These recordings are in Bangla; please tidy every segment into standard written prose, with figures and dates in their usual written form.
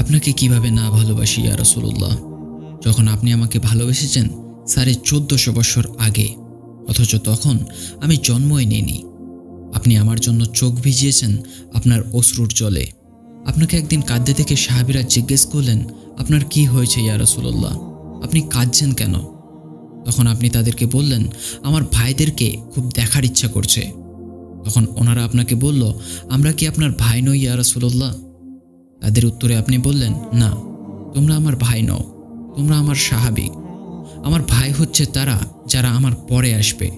আপনাকে কিভাবে না ভালোবাসি ইয়া রাসূলুল্লাহ, যখন আপনি আমাকে ভালোবেসেছেন 1450 বছর আগে, অথচ তখন আমি জন্মই নিইনি। আপনি আমার জন্য চোখ ভিজিয়েছেন আপনার অশ্রুর জলে। আপনাকে একদিন কাঁদতে দেখে সাহাবীরা জিজ্ঞেস করলেন, আপনার কি হয়েছে ইয়া রাসূলুল্লাহ, আপনি কাঁদছেন কেন? তখন আপনি তাদেরকে বললেন, আমার ভাইদেরকে খুব দেখার ইচ্ছা করছে। তখন ওনারা আপনাকে বলল, আমরা কি আপনার ভাই নই ইয়া রাসূলুল্লাহ? তাদের উত্তরে আপনি বললেন, না, তোমরা আমার ভাই নও, তোমরা আমার সাহাবী। আমার ভাই হচ্ছে তারা যারা আমার পরে আসবে।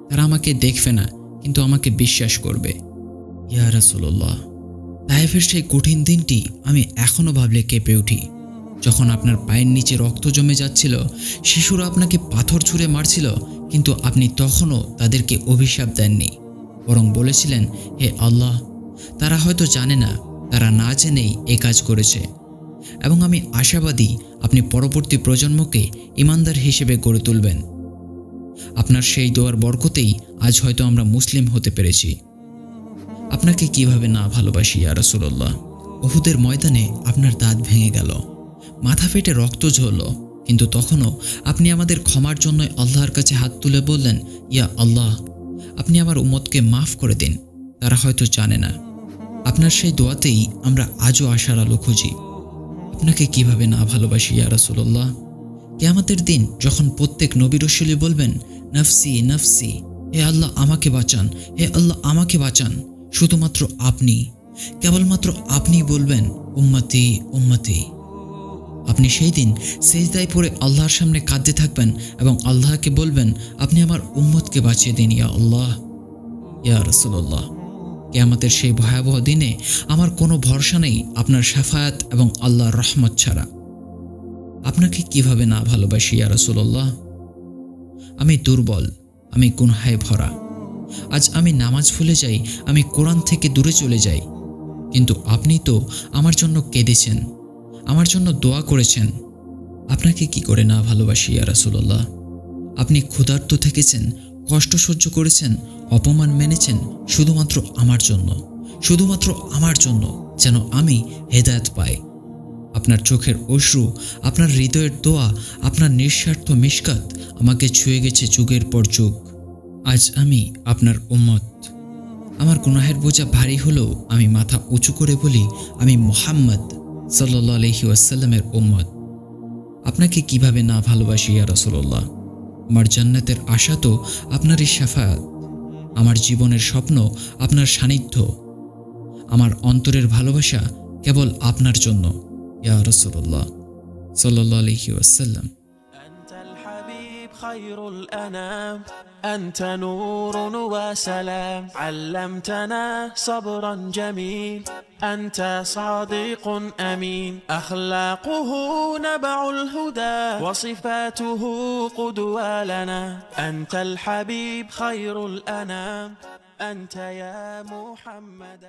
তারা আমাকে দেখবে না, কিন্তু আমাকে বিশ্বাস করবে। ইয়া রাসূলুল্লাহ, তায়েফের সেই কঠিন দিনটি আমি এখনো ভাবলে কেঁপে উঠি। যখন আপনার পায়ের নিচে রক্ত জমে যাচ্ছিল, শিশুরা আপনাকে পাথর ছুঁড়ে মারছিল, কিন্তু আপনি তখনও তাদেরকে অভিশাপ দেননি, বরং বলেছিলেন, হে আল্লাহ, তারা হয়তো জানে না, তারা না জেনেই এ কাজ করেছে। এবং আমি আশাবাদী আপনি পরবর্তী প্রজন্মকে ঈমানদার হিসেবে গড়ে তুলবেন। আপনার সেই দোয়ার বরকতেই আজ হয়তো আমরা মুসলিম হতে পেরেছি। আপনাকে কিভাবে না ভালোবাসি ইয়া রাসূলুল্লাহ। উহুদের ময়দানে আপনার দাঁত ভেঙে গেল, মাথা ফেটে রক্ত ঝরল, কিন্তু তখনও আপনি আমাদের ক্ষমার জন্য আল্লাহর কাছে হাত তুলে বললেন, ইয়া আল্লাহ, আপনি আমার উম্মতকে মাফ করে দিন, তারা হয়তো জানে না। আপনার সেই দোয়াতেই আমরা আজও আশার আলো খুঁজি। আপনাকে কিভাবে না ভালোবাসি ইয়া রাসূলুল্লাহ। কিয়ামতের দিন যখন প্রত্যেক নবী রাসূল বলবেন, নফসি নফসি, হে আল্লাহ আমাকে বাঁচান, হে আল্লাহ আমাকে বাঁচান, শুধুমাত্র আপনি, কেবলমাত্র আপনি বলবেন, উম্মতি উম্মতি। আপনি সেই দিন সিজদায় পড়ে আল্লাহর সামনে কাঁদতে থাকবেন এবং আল্লাহকে বলবেন, আপনি আমার উম্মতকে বাঁচিয়ে দিন ইয়া আল্লাহ। ইয়া রাসূলুল্লাহ, কিয়ামতের সেই ভয়াবহ দিনে আমার কোনো ভরসা নেই আপনার শাফায়াত এবং আল্লাহর রহমত ছাড়া। আপনাকে কিভাবে না ভালোবাসি ইয়া রাসূলুল্লাহ। আমি দুর্বল, আমি গুনাহে ভরা। আজ আমি নামাজ ভুলে যাই, আমি কোরআন থেকে দূরে চলে যাই, কিন্তু আপনি তো আমার জন্য কেঁদেছেন, আমার জন্য দোয়া করেছেন। আপনাকে কি করে না ভালোবাসি ইয়া রাসূলুল্লাহ। আপনি ক্ষুধার্ত থেকেছেন, কষ্ট সহ্য করেছেন, অপমান মেনেছেন, শুধুমাত্র আমার জন্য, শুধুমাত্র আমার জন্য, যেন আমি হেদায়েত পাই। আপনার চোখের অশ্রু, আপনার হৃদয়ের দোয়া, আপনার নিঃস্বার্থ মিশকাত আমাকে ছুঁয়ে গেছে যুগের পর যুগ। আজ আমি আপনার উম্মত। আমার গুনাহের বোঝা ভারী হলেও আমি মাথা উঁচু করে বলি, আমি মুহাম্মদ সাল্লাল্লাহু আলাইহি ওয়াসাল্লামের উম্মত। আপনাকে কিভাবে না ভালোবাসি ইয়া রাসূলুল্লাহ। আমার জান্নাতের আশা তো আপনারই শাফায়াত, আমার জীবনের স্বপ্ন আপনার সান্নিধ্য, আমার অন্তরের ভালোবাসা কেবল আপনার জন্য ইয়া রাসূলুল্লাহ সাল্লাল্লাহু আলাইহি ওয়াসাল্লাম। خير الأنام أنت نور وسلام علمتنا صبرا جميل أنت صادق أمين أخلاقه نبع الهدى وصفاته قدوة لنا أنت الحبيب خير الأنام أنت يا محمد.